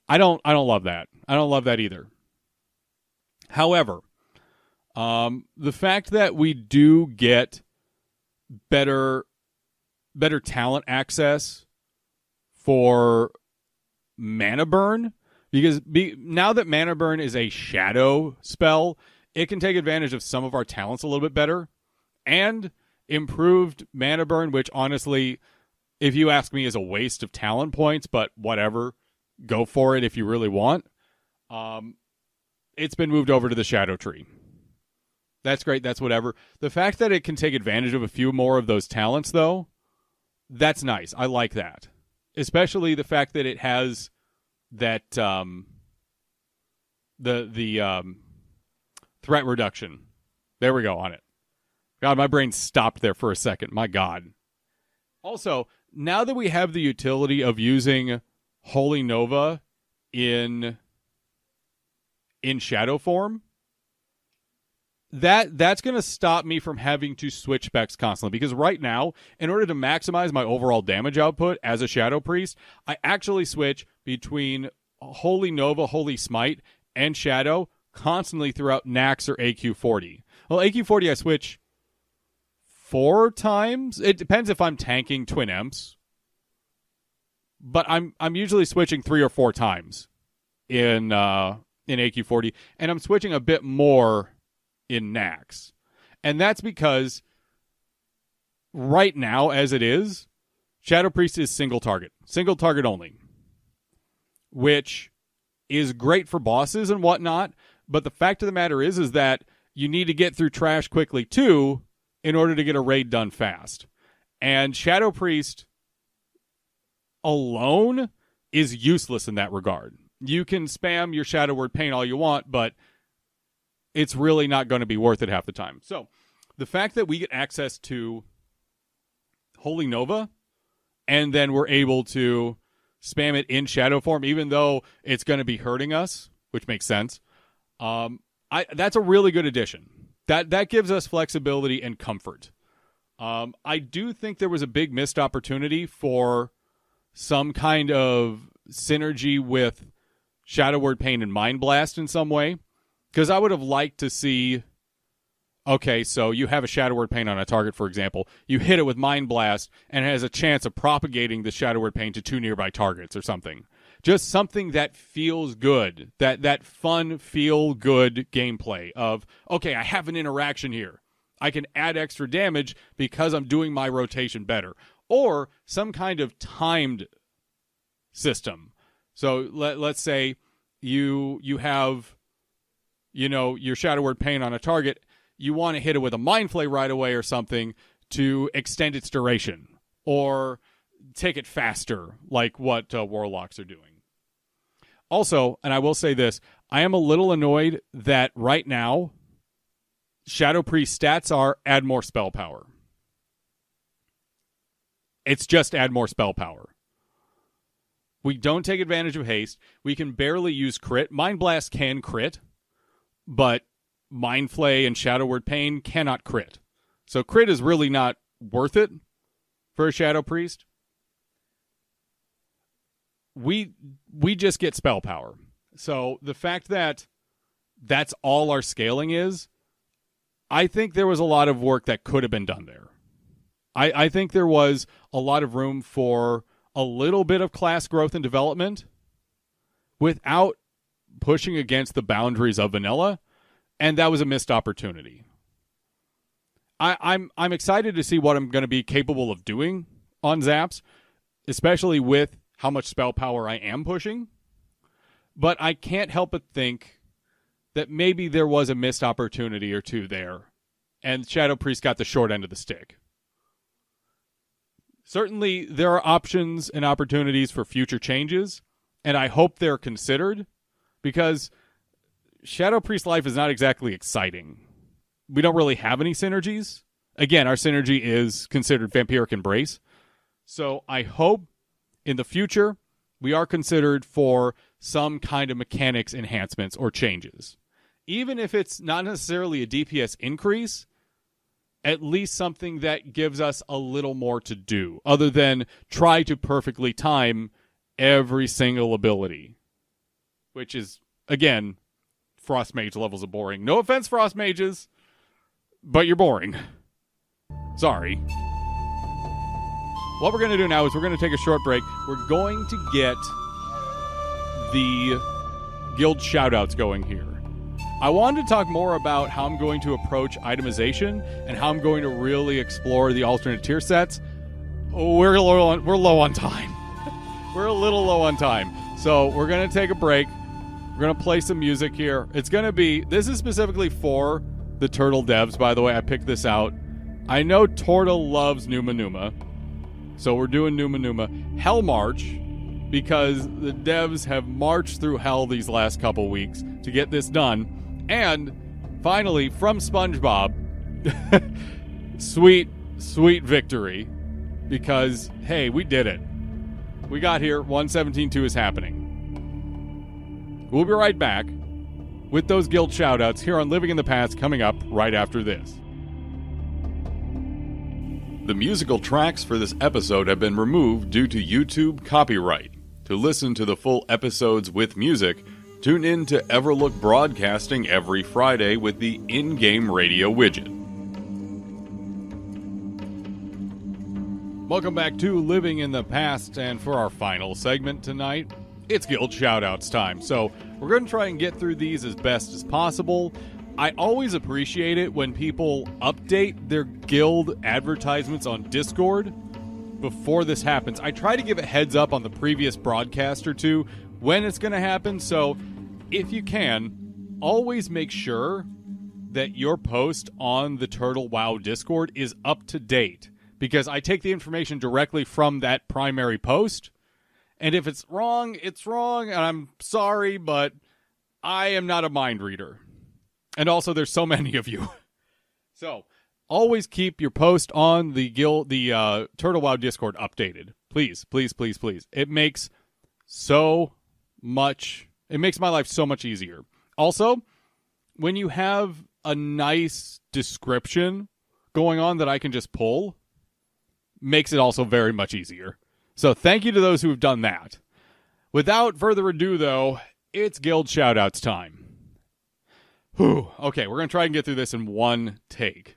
I don't love that. I don't love that either. However, the fact that we do get better talent access for Mana Burn, because now that Mana Burn is a shadow spell, it can take advantage of some of our talents a little bit better, and improved Mana Burn, which honestly, if you ask me, is a waste of talent points, but whatever. Go for it if you really want. It's been moved over to the Shadow Tree. That's great. That's whatever. The fact that it can take advantage of a few more of those talents, though, that's nice. I like that. Especially the fact that it has that the threat reduction There we go on it. God, my brain stopped there for a second. My God. Also, now that we have the utility of using Holy Nova in shadow form, that's going to stop me from having to switch specs constantly. Because right now, in order to maximize my overall damage output as a Shadow Priest, I actually switch between Holy Nova, Holy Smite, and Shadow constantly throughout Nax or AQ40. Well, AQ40 I switch 4 times. It depends if I'm tanking Twin Emps. But I'm usually switching 3 or 4 times in AQ40, and I'm switching a bit more in Nax. And that's because right now, as it is, Shadow Priest is single target only, which is great for bosses and whatnot. But the fact of the matter is that you need to get through trash quickly too in order to get a raid done fast. And Shadow Priest alone is useless in that regard. You can spam your Shadow Word Pain all you want, but it's really not going to be worth it half the time. So the fact that we get access to Holy Nova and then we're able to spam it in shadow form, even though it's going to be hurting us, which makes sense, that's a really good addition. That gives us flexibility and comfort. I do think there was a big missed opportunity for some kind of synergy with Shadow Word Pain and Mind Blast in some way. Because I would have liked to see, okay, so you have a Shadow Word Pain on a target, for example. You hit it with Mind Blast, and it has a chance of propagating the Shadow Word Pain to 2 nearby targets or something. Just something that feels good. That fun, feel-good gameplay of, okay, I have an interaction here. I can add extra damage because I'm doing my rotation better. Or some kind of timed system. So let's say you have, your Shadow Word Pain on a target. You want to hit it with a Mind Flay right away or something to extend its duration or take it faster, like what Warlocks are doing. Also, and I will say this, I am a little annoyed that right now Shadow Priest stats are add more spell power. It's just add more spell power. We don't take advantage of haste. We can barely use crit. Mind Blast can crit, but Mind Flay and Shadow Word Pain cannot crit. So crit is really not worth it for a Shadow Priest. We just get spell power. So the fact that that's all our scaling is, I think there was a lot of work that could have been done there. I think there was a lot of room for a little bit of class growth and development without pushing against the boundaries of vanilla, and that was a missed opportunity. I'm excited to see what I'm going to be capable of doing on Zaps, especially with how much spell power I am pushing, but I can't help but think that maybe there was a missed opportunity or two there, and Shadow Priest got the short end of the stick. Certainly, there are options and opportunities for future changes, and I hope they're considered, because Shadow Priest life is not exactly exciting. We don't really have any synergies. Again, our synergy is considered Vampiric Embrace. So I hope in the future we are considered for some kind of mechanics enhancements or changes. Even if it's not necessarily a DPS increase, at least something that gives us a little more to do, other than try to perfectly time every single ability. Which is, again, Frost Mage levels of boring. No offense, Frost Mages, but you're boring. Sorry. What we're going to do now is we're going to take a short break. We're going to get the guild shoutouts going here. I wanted to talk more about how I'm going to approach itemization and how I'm going to really explore the alternate tier sets. We're low on time. We're a little low on time. So we're going to take a break. We're going to play some music here. It's going to be, this is specifically for the Turtle devs, by the way. I picked this out. I know Turtle loves Numa Numa. So we're doing Numa Numa. Hell March, because the devs have marched through hell these last couple weeks to get this done. And Finally, from SpongeBob, sweet victory. Because, hey, we did it. We got here. 117.2 is happening. We'll be right back with those guild shoutouts here on Living in the Past, coming up right after this. The musical tracks for this episode have been removed due to YouTube copyright. To listen to the full episodes with music, tune in to Everlook Broadcasting every Friday with the in-game radio widget. Welcome back to Living in the Past, and for our final segment tonight, it's Guild Shoutouts time. So we're going to try and get through these as best as possible. I always appreciate it when people update their guild advertisements on Discord before this happens. I try to give a heads up on the previous broadcast or two when it's going to happen, so if you can, always make sure that your post on the Turtle WoW Discord is up to date, because I take the information directly from that primary post, and if it's wrong, it's wrong, and I'm sorry, but I am not a mind reader. And also, there's so many of you. So, always keep your post on the Turtle WoW Discord updated. Please, please, please, please. It makes my life so much easier. Also, when you have a nice description going on that I can just pull, makes it also very much easier. So thank you to those who have done that. Without further ado, though, it's Guild Shoutouts time. Whew. Okay, we're going to try and get through this in one take.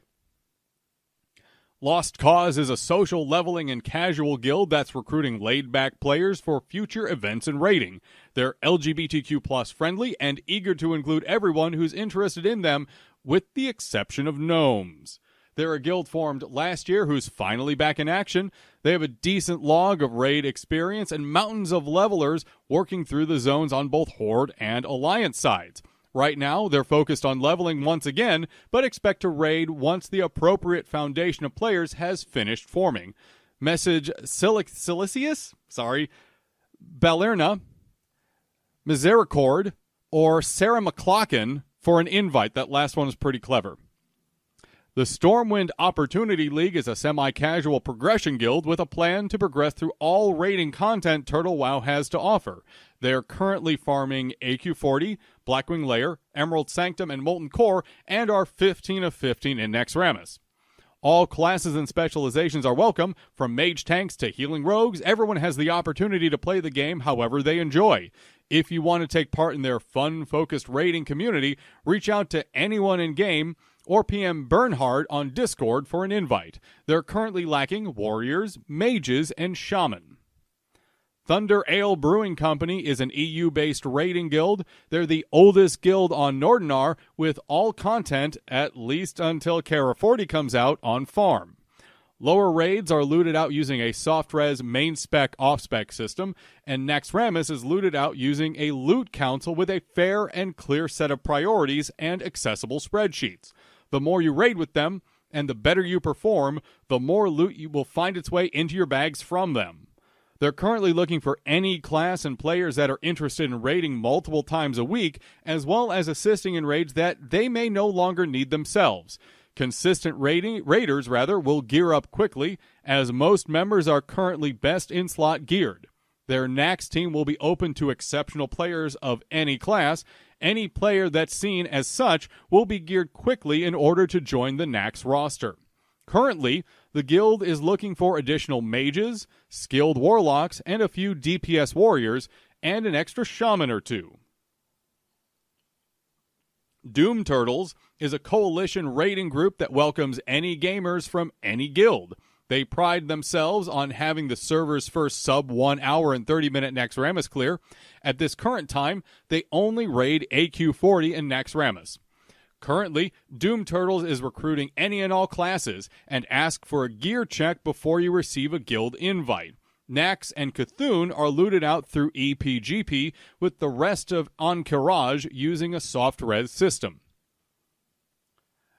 Lost Cause is a social leveling and casual guild that's recruiting laid-back players for future events and raiding. They're LGBTQ+ friendly and eager to include everyone who's interested in them, with the exception of gnomes. They're a guild formed last year who's finally back in action. They have a decent log of raid experience and mountains of levelers working through the zones on both Horde and Alliance sides. Right now, they're focused on leveling once again, but expect to raid once the appropriate foundation of players has finished forming. Message Silicius, Balerna, Misericord, or Sarah McLaughlin for an invite. That last one is pretty clever. The Stormwind Opportunity League is a semi-casual progression guild with a plan to progress through all raiding content Turtle WoW has to offer. They are currently farming AQ40, Blackwing Lair, Emerald Sanctum, and Molten Core, and are 15 of 15 in Naxxramas. All classes and specializations are welcome. From mage tanks to healing rogues, everyone has the opportunity to play the game however they enjoy. If you want to take part in their fun-focused raiding community, reach out to anyone in-game or PM Bernhard on Discord for an invite. They're currently lacking warriors, mages, and shaman. Thunder Ale Brewing Company is an EU-based raiding guild. They're the oldest guild on Nordinar, with all content, at least until Kara 40 comes out, on farm. Lower raids are looted out using a soft-res main-spec off-spec system, and Naxxramas is looted out using a loot council with a fair and clear set of priorities and accessible spreadsheets. The more you raid with them, and the better you perform, the more loot you will find its way into your bags from them. They're currently looking for any class and players that are interested in raiding multiple times a week, as well as assisting in raids that they may no longer need themselves. Consistent raiders will gear up quickly, as most members are currently best in-slot geared. Their Nax team will be open to exceptional players of any class. Any player that's seen as such will be geared quickly in order to join the Nax roster. Currently, the guild is looking for additional mages, skilled warlocks, and a few DPS warriors, and an extra shaman or two. Doom Turtles is a coalition raiding group that welcomes any gamers from any guild. They pride themselves on having the server's first sub 1 hour and 30-minute Naxxramas clear. At this current time, they only raid AQ40 and Naxxramas. Currently, Doom Turtles is recruiting any and all classes, and ask for a gear check before you receive a guild invite. Nax and Cthulhu are looted out through EPGP, with the rest of Encourage using a soft res system.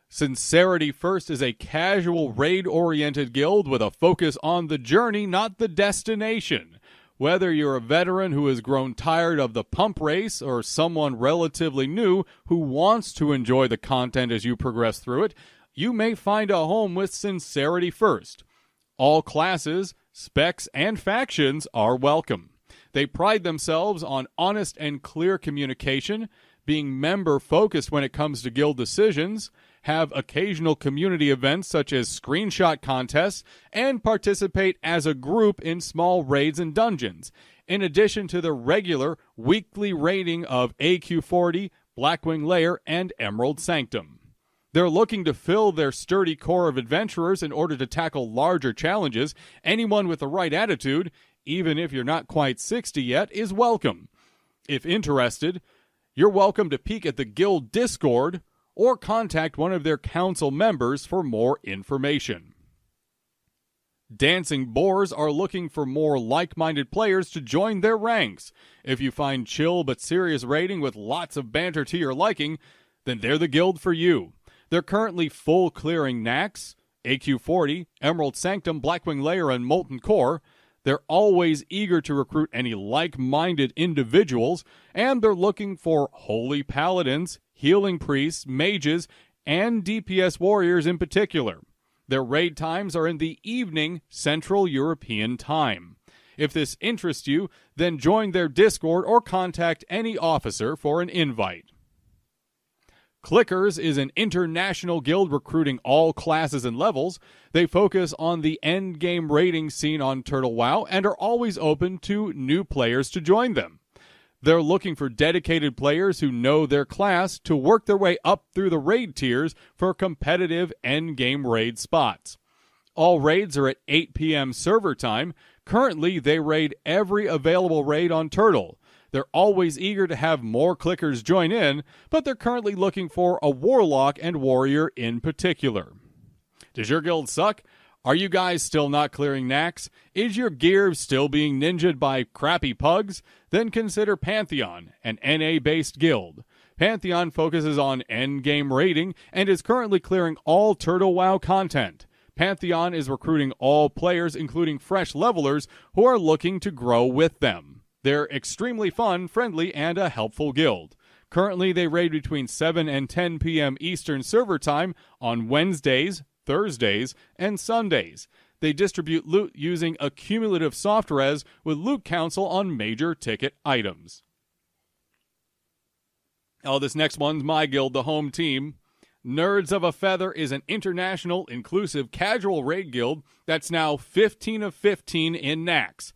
Sincerity First is a casual raid-oriented guild with a focus on the journey, not the destination. Whether you're a veteran who has grown tired of the pump race or someone relatively new who wants to enjoy the content as you progress through it, you may find a home with Sincerity First. All classes, specs, and factions are welcome. They pride themselves on honest and clear communication, being member-focused when it comes to guild decisions, have occasional community events such as screenshot contests, and participate as a group in small raids and dungeons, in addition to the regular weekly raiding of AQ40, Blackwing Lair, and Emerald Sanctum. They're looking to fill their sturdy core of adventurers in order to tackle larger challenges. Anyone with the right attitude, even if you're not quite 60 yet, is welcome. If interested, you're welcome to peek at the Guild Discord or contact one of their council members for more information. Dancing Boars are looking for more like-minded players to join their ranks. If you find chill but serious raiding with lots of banter to your liking, then they're the guild for you. They're currently full clearing Nax, AQ40, Emerald Sanctum, Blackwing Lair, and Molten Core. They're always eager to recruit any like-minded individuals, and they're looking for holy paladins, healing priests, mages, and DPS warriors in particular. Their raid times are in the evening Central European time. If this interests you, then join their Discord or contact any officer for an invite. Clickers is an international guild recruiting all classes and levels. They focus on the endgame raiding scene on Turtle WoW and are always open to new players to join them. They're looking for dedicated players who know their class to work their way up through the raid tiers for competitive endgame raid spots. All raids are at 8 p.m. server time. Currently, they raid every available raid on Turtle. They're always eager to have more clickers join in, but they're currently looking for a warlock and warrior in particular. Does your guild suck? Are you guys still not clearing Nax? Is your gear still being ninja'd by crappy pugs? Then consider Pantheon, an NA-based guild. Pantheon focuses on endgame raiding and is currently clearing all Turtle WoW content. Pantheon is recruiting all players, including fresh levelers, who are looking to grow with them. They're extremely fun, friendly, and a helpful guild. Currently, they raid between 7 and 10 p.m. Eastern Server Time on Wednesdays, Thursdays, and Sundays. They distribute loot using a cumulative soft res with loot council on major ticket items. Oh, this next one's my guild, the home team. Nerds of a Feather is an international, inclusive, casual raid guild that's now 15 of 15 in Nax.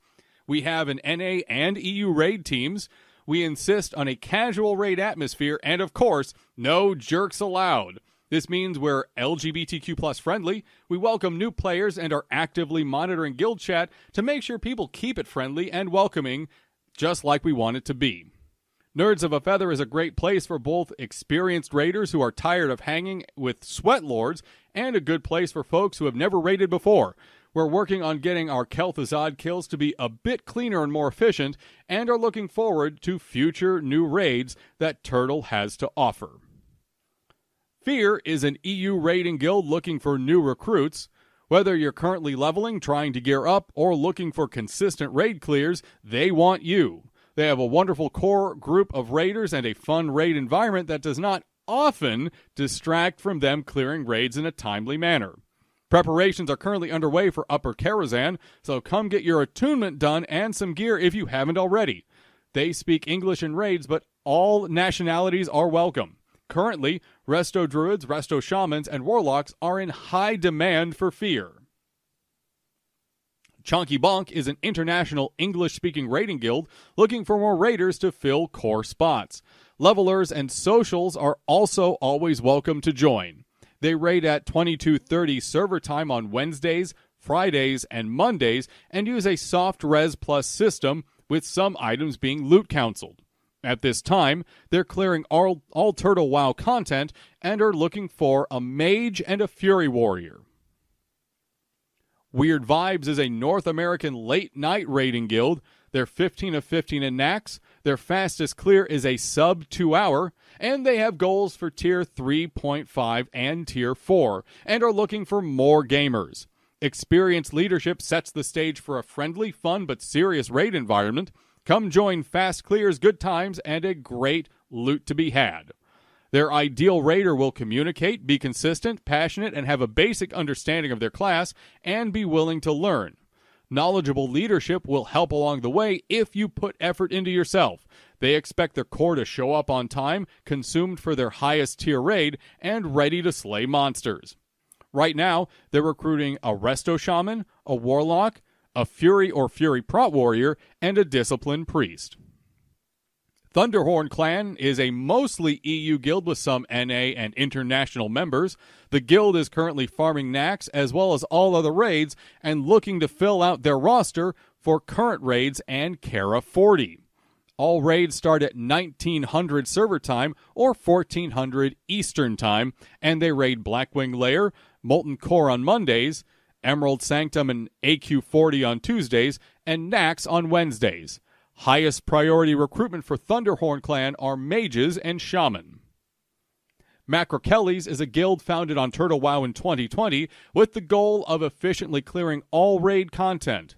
We have an NA and EU raid teams. We insist on a casual raid atmosphere and, of course, no jerks allowed. This means we're LGBTQ+ friendly. We welcome new players and are actively monitoring guild chat to make sure people keep it friendly and welcoming, just like we want it to be. Nerds of a Feather is a great place for both experienced raiders who are tired of hanging with sweat lords and a good place for folks who have never raided before. We're working on getting our Kel'Thuzad kills to be a bit cleaner and more efficient, and are looking forward to future new raids that Turtle has to offer. Fear is an EU raiding guild looking for new recruits. Whether you're currently leveling, trying to gear up, or looking for consistent raid clears, they want you. They have a wonderful core group of raiders and a fun raid environment that does not often distract from them clearing raids in a timely manner. Preparations are currently underway for Upper Karazhan, so come get your attunement done and some gear if you haven't already. They speak English in raids, but all nationalities are welcome. Currently, Resto Druids, Resto Shamans, and Warlocks are in high demand for Fear. Chonky Bonk is an international English-speaking raiding guild looking for more raiders to fill core spots. Levelers and socials are also always welcome to join. They raid at 22:30 server time on Wednesdays, Fridays, and Mondays, and use a soft res plus system, with some items being loot counseled. At this time, they're clearing all Turtle WoW content and are looking for a mage and a fury warrior. Weird Vibes is a North American late-night raiding guild. They're 15 of 15 in Nax. Their fastest clear is a sub 2 hour, and they have goals for Tier 3.5 and Tier 4, and are looking for more gamers. Experienced leadership sets the stage for a friendly, fun, but serious raid environment. Come join fast clears, good times, and a great loot to be had. Their ideal raider will communicate, be consistent, passionate, and have a basic understanding of their class, and be willing to learn. Knowledgeable leadership will help along the way if you put effort into yourself. They expect their core to show up on time, consumed for their highest tier raid, and ready to slay monsters. Right now, they're recruiting a Resto Shaman, a Warlock, a Fury or Fury Prot Warrior, and a Disciplined Priest. Thunderhorn Clan is a mostly EU guild with some NA and international members. The guild is currently farming Nax as well as all other raids and looking to fill out their roster for current raids and Kara 40. All raids start at 1900 server time or 1400 Eastern time, and they raid Blackwing Lair, Molten Core on Mondays, Emerald Sanctum and AQ40 on Tuesdays, and Nax on Wednesdays. Highest priority recruitment for Thunderhorn Clan are mages and shaman. Macrokelly's is a guild founded on Turtle WoW in 2020 with the goal of efficiently clearing all raid content.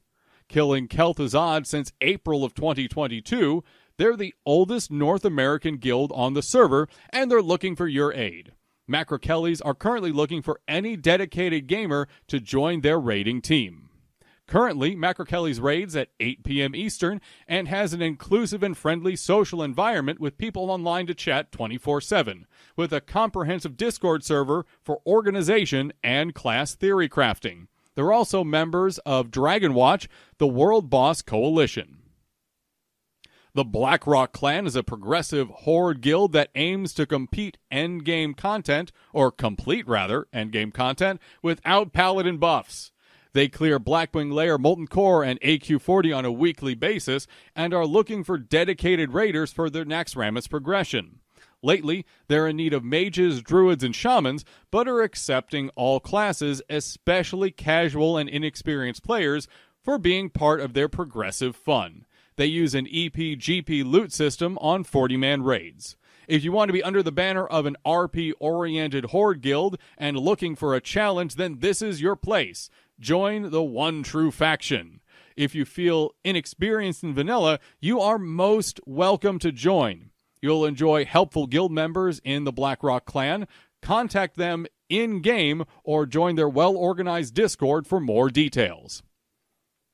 Killing Kel'Thuzad since April of 2022, they're the oldest North American guild on the server, and they're looking for your aid. Macrokelly's are currently looking for any dedicated gamer to join their raiding team. Currently, Macrokelly's raids at 8 p.m. Eastern and has an inclusive and friendly social environment with people online to chat 24/7, with a comprehensive Discord server for organization and class theory crafting. They're also members of Dragonwatch, the World Boss Coalition. The Blackrock Clan is a progressive horde guild that aims to complete endgame content, without paladin buffs. They clear Blackwing Lair, Molten Core, and AQ40 on a weekly basis and are looking for dedicated raiders for their Naxxramas progression. Lately, they're in need of mages, druids, and shamans, but are accepting all classes, especially casual and inexperienced players, for being part of their progressive fun. They use an EP-GP loot system on 40-man raids. If you want to be under the banner of an RP-oriented horde guild and looking for a challenge, then this is your place. Join the One True Faction. If you feel inexperienced in vanilla, you are most welcome to join. You'll enjoy helpful guild members in the Blackrock Clan. Contact them in-game or join their well-organized Discord for more details.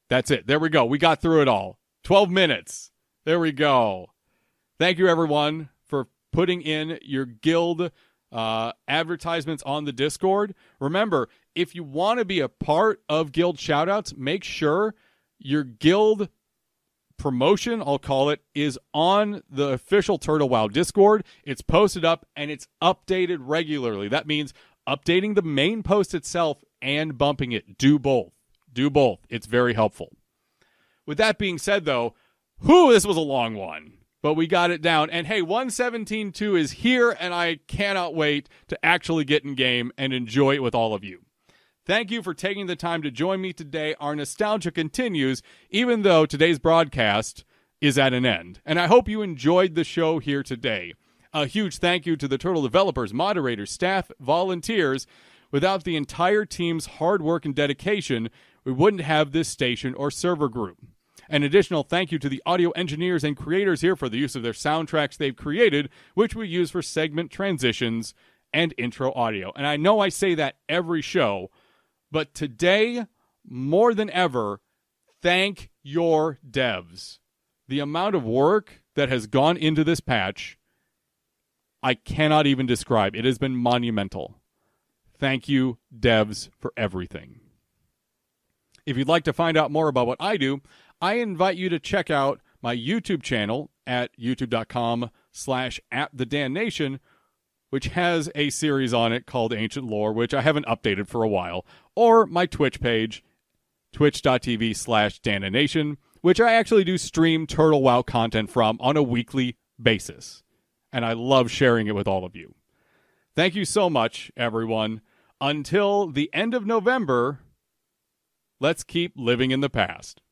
That's it. There we go. We got through it all. 12 minutes. There we go. Thank you, everyone, for putting in your guild advertisements on the Discord. Remember, if you want to be a part of guild shoutouts, make sure your guild promotion, I'll call it, is on the official Turtle WoW Discord. It's posted up and it's updated regularly. That means updating the main post itself and bumping it. Do both. Do both. It's very helpful. With that being said, though, this was a long one, but we got it down. And hey, 117.2 is here, and I cannot wait to actually get in game and enjoy it with all of you. Thank you for taking the time to join me today. Our nostalgia continues, even though today's broadcast is at an end. And I hope you enjoyed the show here today. A huge thank you to the Turtle developers, moderators, staff, volunteers. Without the entire team's hard work and dedication, we wouldn't have this station or server group. An additional thank you to the audio engineers and creators here for the use of their soundtracks they've created, which we use for segment transitions and intro audio. And I know I say that every show, but today, more than ever, thank your devs. The amount of work that has gone into this patch, I cannot even describe. It has been monumental. Thank you, devs, for everything. If you'd like to find out more about what I do, I invite you to check out my YouTube channel at youtube.com/@thedannation, which has a series on it called Ancient Lore, which I haven't updated for a while, or my Twitch page, twitch.tv/dannation, which I actually do stream Turtle WoW content from on a weekly basis. And I love sharing it with all of you. Thank you so much, everyone. Until the end of November, let's keep living in the past.